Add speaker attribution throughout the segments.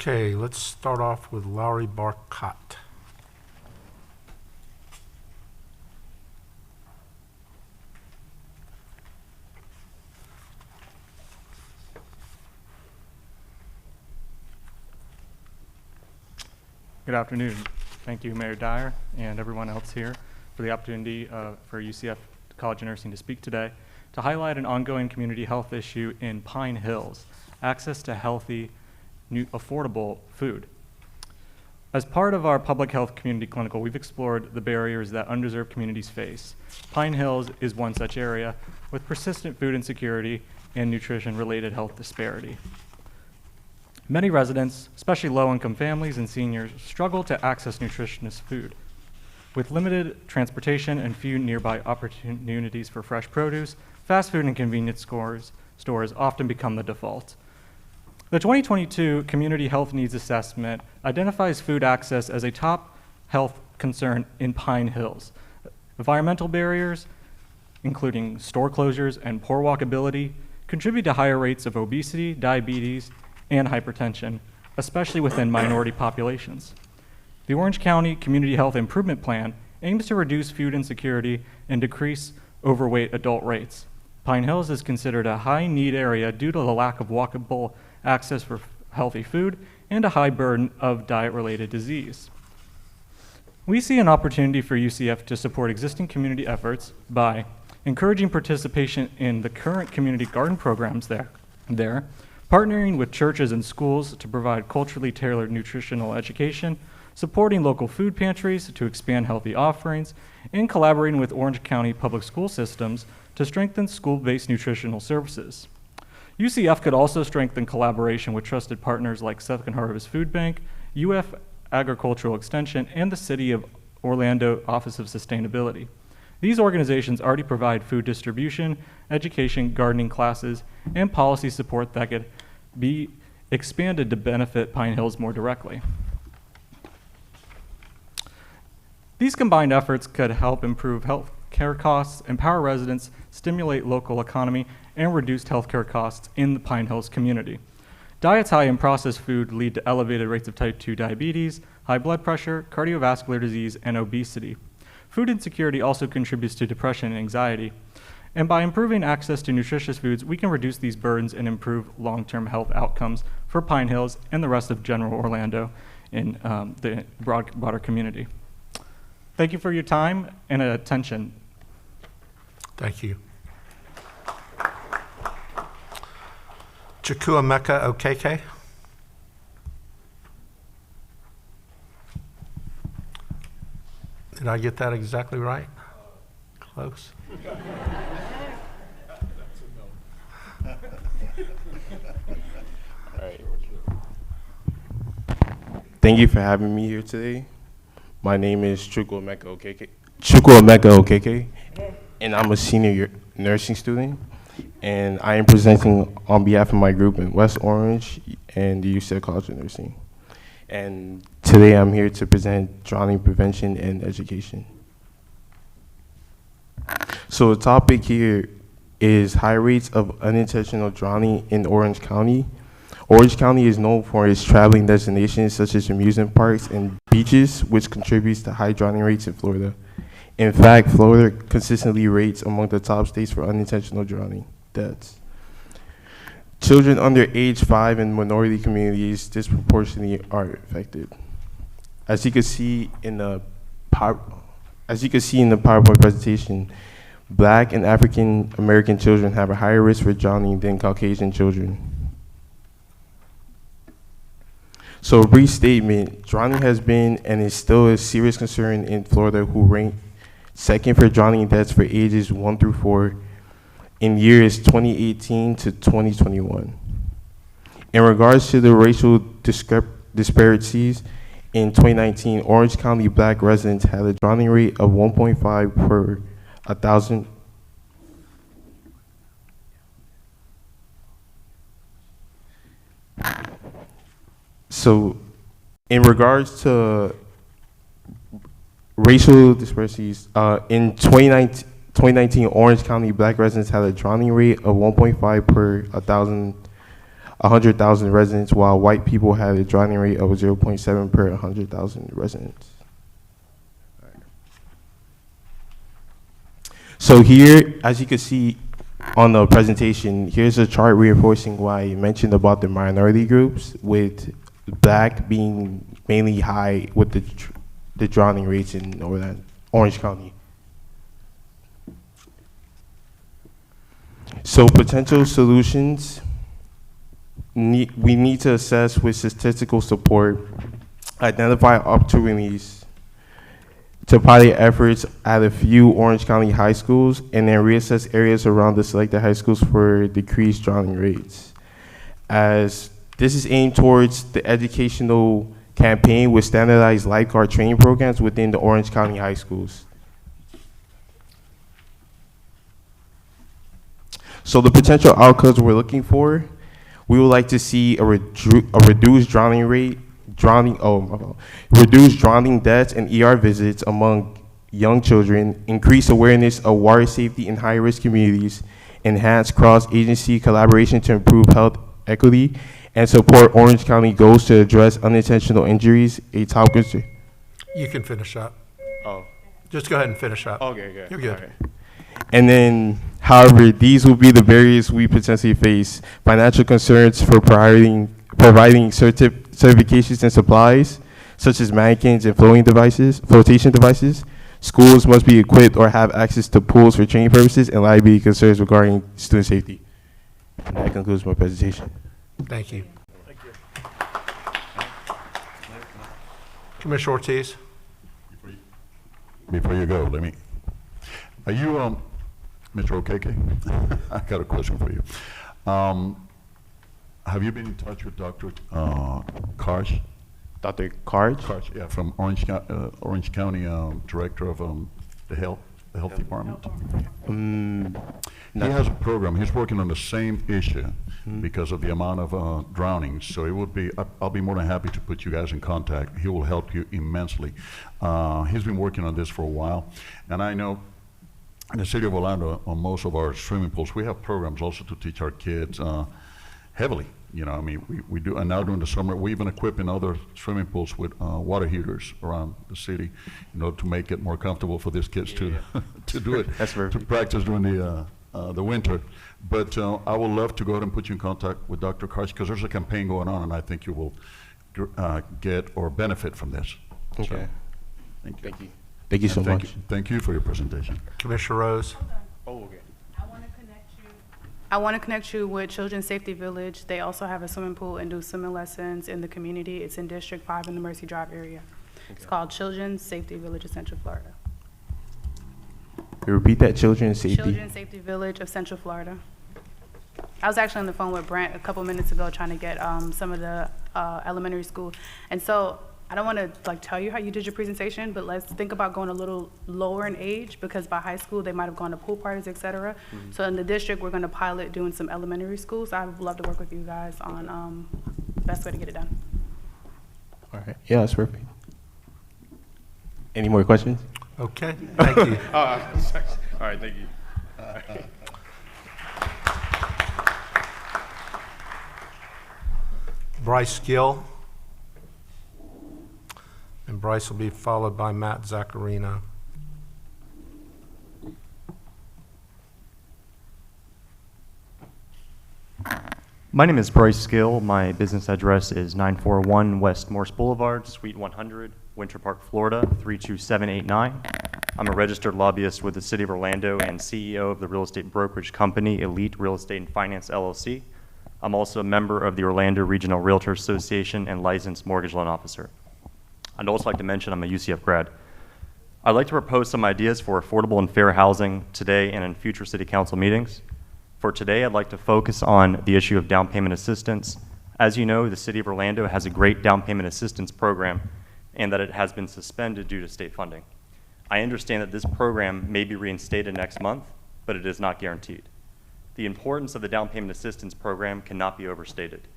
Speaker 1: Okay, let's start off with Lowry Barcott.
Speaker 2: Good afternoon. Thank you, Mayor Dyer, and everyone else here for the opportunity for UCF College of Nursing to speak today to highlight an ongoing community health issue in Pine Hills, access to healthy, affordable food. As part of our public health community clinical, we've explored the barriers that underserved communities face. Pine Hills is one such area with persistent food insecurity and nutrition-related health disparity. Many residents, especially low-income families and seniors, struggle to access nutritious food. With limited transportation and few nearby opportunities for fresh produce, fast food and convenience stores often become the default. The 2022 Community Health Needs Assessment identifies food access as a top health concern in Pine Hills. Environmental barriers, including store closures and poor walkability, contribute to higher rates of obesity, diabetes, and hypertension, especially within minority populations. The Orange County Community Health Improvement Plan aims to reduce food insecurity and decrease overweight adult rates. Pine Hills is considered a high-need area due to the lack of walkable access for healthy food and a high burden of diet-related disease. We see an opportunity for UCF to support existing community efforts by encouraging participation in the current community garden programs there, partnering with churches and schools to provide culturally tailored nutritional education, supporting local food pantries to expand healthy offerings, and collaborating with Orange County public school systems to strengthen school-based nutritional services. UCF could also strengthen collaboration with trusted partners like Second Harvest Food Bank, UF Agricultural Extension, and the City of Orlando Office of Sustainability. These organizations already provide food distribution, education, gardening classes, and policy support that could be expanded to benefit Pine Hills more directly. These combined efforts could help improve health care costs, empower residents, stimulate local economy, and reduce healthcare costs in the Pine Hills community. Diets high in processed food lead to elevated rates of type 2 diabetes, high blood pressure, cardiovascular disease, and obesity. Food insecurity also contributes to depression and anxiety. And by improving access to nutritious foods, we can reduce these burdens and improve long-term health outcomes for Pine Hills and the rest of general Orlando in the broader community. Thank you for your time and attention.
Speaker 1: Thank you. Chukwuemeka Okeke. Did I get that exactly right? Close.
Speaker 3: Thank you for having me here today. My name is Chukwuemeka Okeke, and I'm a senior nursing student, and I am presenting on behalf of my group in West Orange and the UCF College of Nursing. And today I'm here to present drowning prevention and education. So the topic here is high rates of unintentional drowning in Orange County. Orange County is known for its traveling destinations such as amusement parks and beaches, which contributes to high drowning rates in Florida. In fact, Florida consistently rates among the top states for unintentional drowning deaths. Children under age 5 in minority communities disproportionately are affected. As you can see in the PowerPoint presentation, Black and African American children have a higher risk for drowning than Caucasian children. So a brief statement, drowning has been and is still a serious concern in Florida, who ranked second for drowning deaths for ages 1 through 4 in years 2018 to 2021. In regards to the racial disparities, in 2019, Orange County Black residents had a drowning rate of 1.5 per 1,000. So in regards to racial disparities, in 2019, Orange County Black residents had a drowning rate of 1.5 per 1,000 100,000 residents, while white people had a drowning rate of 0.7 per 100,000 residents. So here, as you can see on the presentation, here's a chart reinforcing what I mentioned about the minority groups, with Black being mainly high with the drowning rates in Orange County. So potential solutions, we need to assess with statistical support, identify opportunities to pilot efforts at a few Orange County high schools, and then reassess areas around the selected high schools for decreased drowning rates. As this is aimed towards the educational campaign with standardized lifeguard training programs within the Orange County high schools. So the potential outcomes we're looking for, we would like to see a reduced drowning rate, reduced drowning deaths and ER visits among young children, increase awareness of water safety in high-risk communities, enhance cross-agency collaboration to improve health equity, and support Orange County goals to address unintentional injuries, a top concern.
Speaker 1: You can finish up.
Speaker 3: Oh.
Speaker 1: Just go ahead and finish up.
Speaker 3: Okay, good.
Speaker 1: You're good.
Speaker 3: Okay. And then, however, these will be the barriers we potentially face. Financial concerns for providing certifications and supplies, such as mannequins and flotation devices. Schools must be equipped or have access to pools for training purposes, and liability concerns regarding student safety. And that concludes my presentation.
Speaker 1: Thank you. Commissioner Ortiz?
Speaker 4: Before you go, are you, Mr. Okeke? I got a question for you. Have you been in touch with Dr. Karsh?
Speaker 3: Dr. Karsh?
Speaker 4: Karsh, yeah, from Orange County, Director of the Health Department. He has a program. He's working on the same issue because of the amount of drownings. So it would be, I'll be more than happy to put you guys in contact. He will help you immensely. He's been working on this for a while, and I know in the city of Orlando, on most of our swimming pools, we have programs also to teach our kids heavily. You know, I mean, we do, and now during the summer, we even equip in other swimming pools with water heaters around the city, in order to make it more comfortable for these kids to do it,
Speaker 3: That's
Speaker 4: to practice during the winter. But I would love to go ahead and put you in contact with Dr. Karsh, because there's a campaign going on, and I think you will get or benefit from this.
Speaker 3: Okay.
Speaker 4: So, thank you.
Speaker 3: Thank you. Thank you so
Speaker 4: And
Speaker 3: much.
Speaker 4: Thank you for your presentation.
Speaker 1: Commissioner Rose?
Speaker 3: Oh, okay.
Speaker 5: I want to connect you with Children's Safety Village. They also have a swimming pool and do swimming lessons in the community. It's in District 5 in the Mercy Drive area. It's called Children's Safety Village of Central Florida.
Speaker 3: Repeat that, Children's Safety.
Speaker 5: Children's Safety Village of Central Florida. I was actually on the phone with Brent a couple minutes ago trying to get some of the elementary school. And so I don't want to tell you how you did your presentation, but let's think about going a little lower in age, because by high school they might have gone to pool parties, et cetera. So in the district, we're going to pilot doing some elementary schools. I would love to work with you guys on the best way to get it done.
Speaker 3: All right. Yeah, that's perfect. Any more questions?
Speaker 1: Okay, thank you.
Speaker 3: All right, thank you.
Speaker 1: Bryce Gill. And Bryce will be followed by Matt Zaccarino.
Speaker 6: My name is Bryce Gill. My business address is 941 West Morse Boulevard, Suite 100, Winter Park, Florida, 32789. I'm a registered lobbyist with the City of Orlando and CEO of the real estate brokerage company Elite Real Estate and Finance, LLC. I'm also a member of the Orlando Regional Realtor Association and licensed mortgage loan officer. I'd also like to mention I'm a UCF grad. I'd like to propose some ideas for affordable and fair housing today and in future City Council meetings. For today, I'd like to focus on the issue of down payment assistance. As you know, the City of Orlando has a great down payment assistance program, and that it has been suspended due to state funding. I understand that this program may be reinstated next month, but it is not guaranteed. The importance of the down payment assistance program cannot be overstated.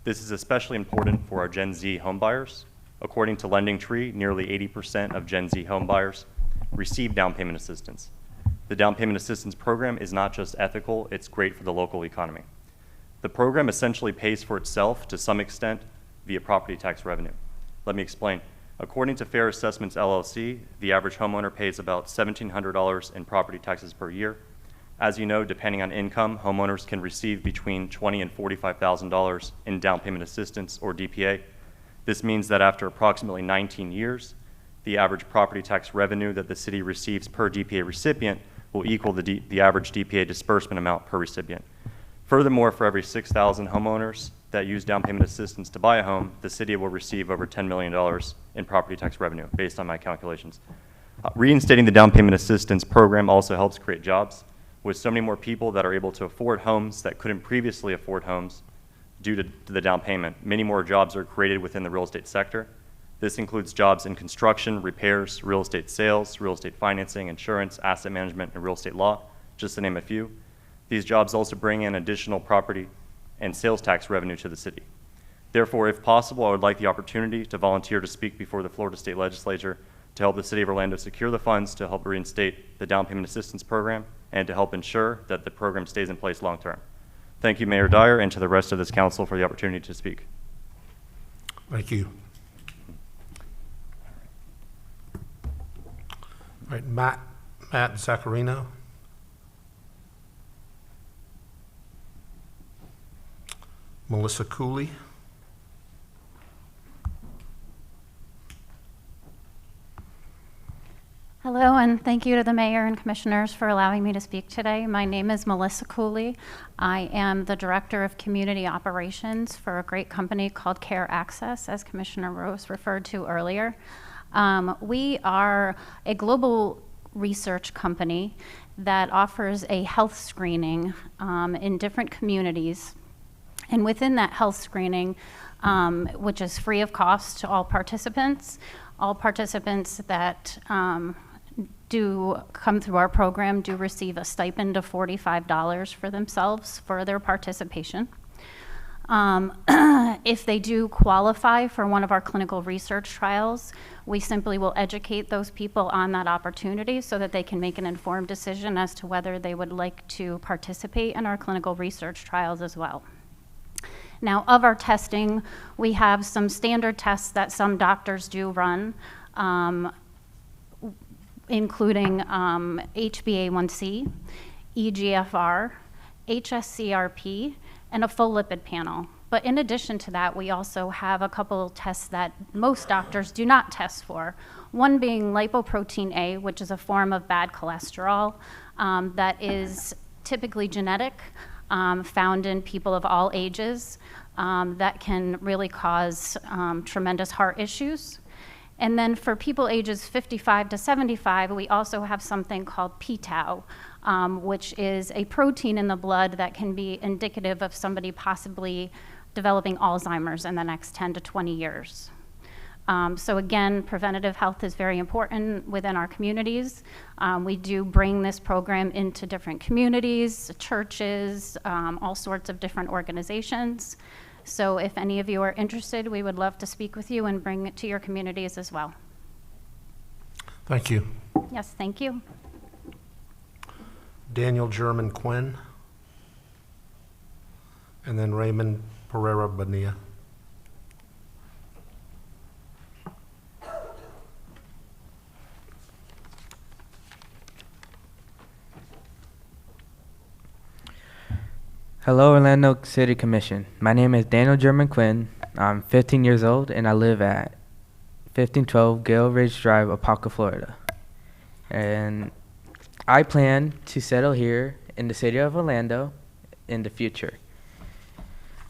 Speaker 6: This is especially important for our Gen Z homebuyers. According to LendingTree, nearly 80% of Gen Z homebuyers receive down payment assistance. The down payment assistance program is not just ethical, it's great for the local economy. The program essentially pays for itself to some extent via property tax revenue. Let me explain. According to Fair Assessments LLC, the average homeowner pays about $1,700 in property taxes per year. As you know, depending on income, homeowners can receive between $20,000 and $45,000 in down payment assistance, or DPA. This means that after approximately 19 years, the average property tax revenue that the city receives per DPA recipient will equal the average DPA disbursement amount per recipient. Furthermore, for every 6,000 homeowners that use down payment assistance to buy a home, the city will receive over $10 million in property tax revenue, based on my calculations. Reinstating the down payment assistance program also helps create jobs. With so many more people that are able to afford homes that couldn't previously afford homes due to the down payment, many more jobs are created within the real estate sector. This includes jobs in construction, repairs, real estate sales, real estate financing, insurance, asset management, and real estate law, just to name a few. These jobs also bring in additional property and sales tax revenue to the city. Therefore, if possible, I would like the opportunity to volunteer to speak before the Florida State Legislature to help the City of Orlando secure the funds to help reinstate the down payment assistance program and to help ensure that the program stays in place long term. Thank you, Mayor Dyer, and to the rest of this council for the opportunity to speak.
Speaker 1: Thank you. All right, Matt Zaccarino. Melissa Cooley.
Speaker 7: Hello, and thank you to the mayor and commissioners for allowing me to speak today. My name is Melissa Cooley. I am the director of community operations for a great company called Care Access, as Commissioner Rose referred to earlier. We are a global research company that offers a health screening in different communities. And within that health screening, which is free of cost to all participants that do come through our program do receive a stipend of $45 for themselves for their participation. If they do qualify for one of our clinical research trials, we simply will educate those people on that opportunity so that they can make an informed decision as to whether they would like to participate in our clinical research trials as well. Now, of our testing, we have some standard tests that some doctors do run, including HbA1c, EGFR, HSCRP, and a full lipid panel. But in addition to that, we also have a couple tests that most doctors do not test for. One being lipoprotein A, which is a form of bad cholesterol that is typically genetic, found in people of all ages, that can really cause tremendous heart issues. And then for people ages 55 to 75, we also have something called p-tau, which is a protein in the blood that can be indicative of somebody possibly developing Alzheimer's in the next 10 to 20 years. So again, preventative health is very important within our communities. We do bring this program into different communities, churches, all sorts of different organizations. So if any of you are interested, we would love to speak with you and bring it to your communities as well.
Speaker 1: Thank you.
Speaker 7: Yes, thank you.
Speaker 1: Daniel German Quinn. And then Raymond Pereira Bonilla.
Speaker 8: Hello, Orlando City Commission. My name is Daniel German Quinn. I'm 15 years old, and I live at 1512 Gale Ridge Drive, Apopka, Florida. And I plan to settle here in the city of Orlando in the future.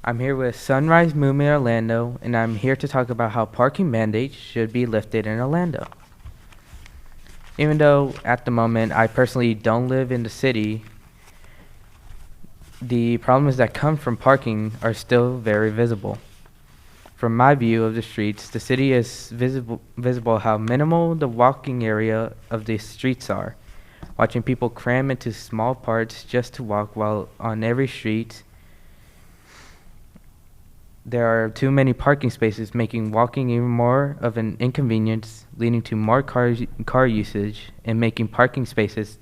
Speaker 8: I'm here with Sunrise Movement Orlando, and I'm here to talk about how parking mandates should be lifted in Orlando. Even though at the moment I personally don't live in the city, the problems that come from parking are still very visible. From my view of the streets, the city is visible how minimal the walking area of the streets are. Watching people cram into small parts just to walk, while on every street there are too many parking spaces, making walking even more of an inconvenience, leading to more car usage and making parking spaces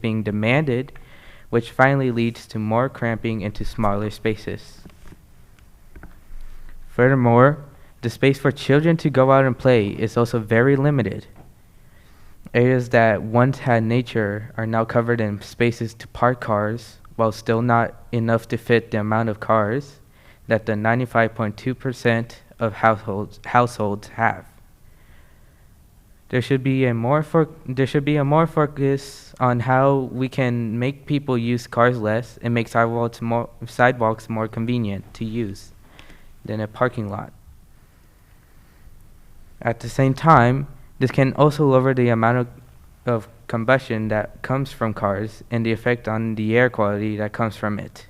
Speaker 8: being demanded which finally leads to more cramping into smaller spaces. Furthermore, the space for children to go out and play is also very limited. Areas that once had nature are now covered in spaces to park cars, while still not enough to fit the amount of cars that the 95.2% of households have. There should be a more focus on how we can make people use cars less and make sidewalks more convenient to use than a parking lot. At the same time, this can also lower the amount of combustion that comes from cars and the effect on the air quality that comes from it.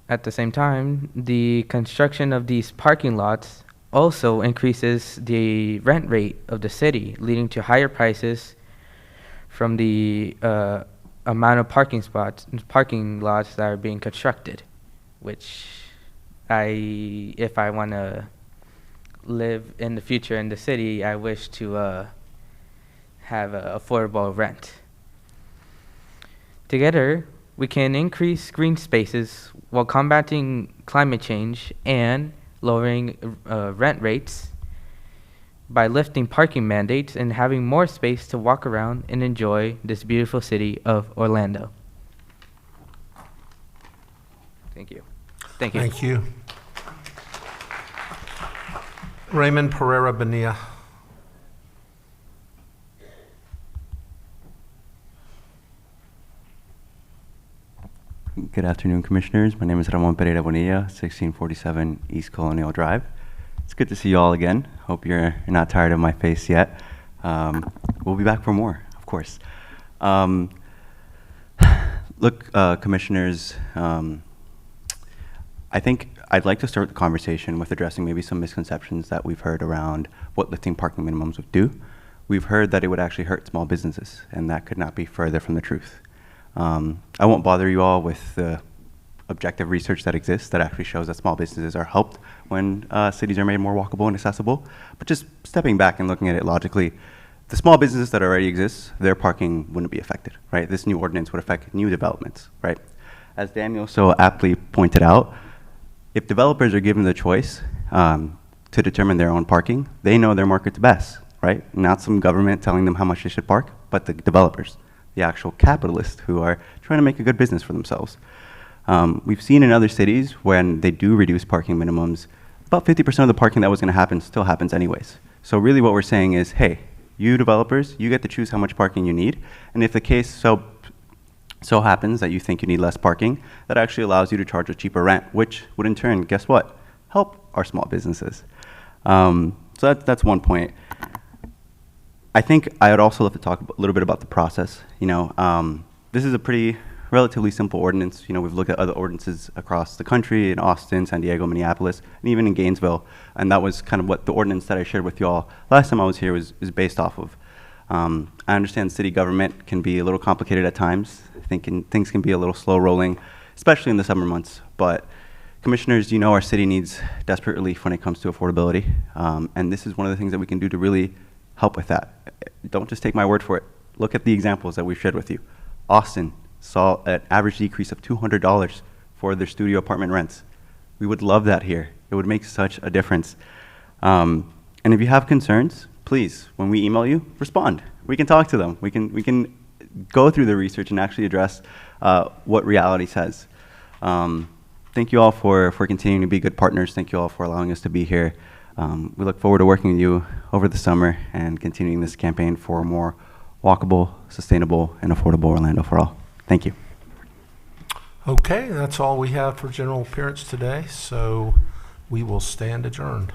Speaker 8: At the same time, the construction of these parking lots also increases the rent rate of the city, leading to higher prices from the amount of parking lots that are being constructed, which if I want to live in the future in the city, I wish to have affordable rent. Together, we can increase green spaces while combating climate change and lowering rent rates by lifting parking mandates and having more space to walk around and enjoy this beautiful city of Orlando. Thank you. Thank you.
Speaker 1: Thank you. Raymond Pereira Bonilla.
Speaker 9: Good afternoon, Commissioners. My name is Ramon Pereira Bonilla, 1647 East Colonial Drive. It's good to see you all again. Hope you're not tired of my face yet. We'll be back for more, of course. Look, Commissioners, I think I'd like to start the conversation with addressing maybe some misconceptions that we've heard around what lifting parking minimums would do. We've heard that it would actually hurt small businesses, and that could not be further from the truth. I won't bother you all with the objective research that exists that actually shows that small businesses are helped when cities are made more walkable and accessible. But just stepping back and looking at it logically, the small businesses that already exist, their parking wouldn't be affected, right? This new ordinance would affect new developments, right? As Daniel so aptly pointed out, if developers are given the choice to determine their own parking, they know their market's best, right? Not some government telling them how much they should park, but the developers, the actual capitalists who are trying to make a good business for themselves. We've seen in other cities when they do reduce parking minimums, about 50% of the parking that was going to happen still happens anyways. So really what we're saying is, hey, you developers, you get to choose how much parking you need, and if the case so happens that you think you need less parking, that actually allows you to charge a cheaper rent, which would in turn, guess what? Help our small businesses. So that's one point. I think I would also love to talk a little bit about the process. You know, this is a pretty relatively simple ordinance. You know, we've looked at other ordinances across the country in Austin, San Diego, Minneapolis, and even in Gainesville. And that was kind of what the ordinance that I shared with you all last time I was here is based off of. I understand city government can be a little complicated at times. I think things can be a little slow rolling, especially in the summer months. But Commissioners, you know our city needs desperate relief when it comes to affordability. And this is one of the things that we can do to really help with that. Don't just take my word for it. Look at the examples that we've shared with you. Austin saw an average decrease of $200 for their studio apartment rents. We would love that here. It would make such a difference. And if you have concerns, please, when we email you, respond. We can talk to them. We can go through the research and actually address what reality says. Thank you all for continuing to be good partners. Thank you all for allowing us to be here. We look forward to working with you over the summer and continuing this campaign for a more walkable, sustainable, and affordable Orlando for all. Thank you.
Speaker 1: Okay, that's all we have for general appearance today, so we will stand adjourned.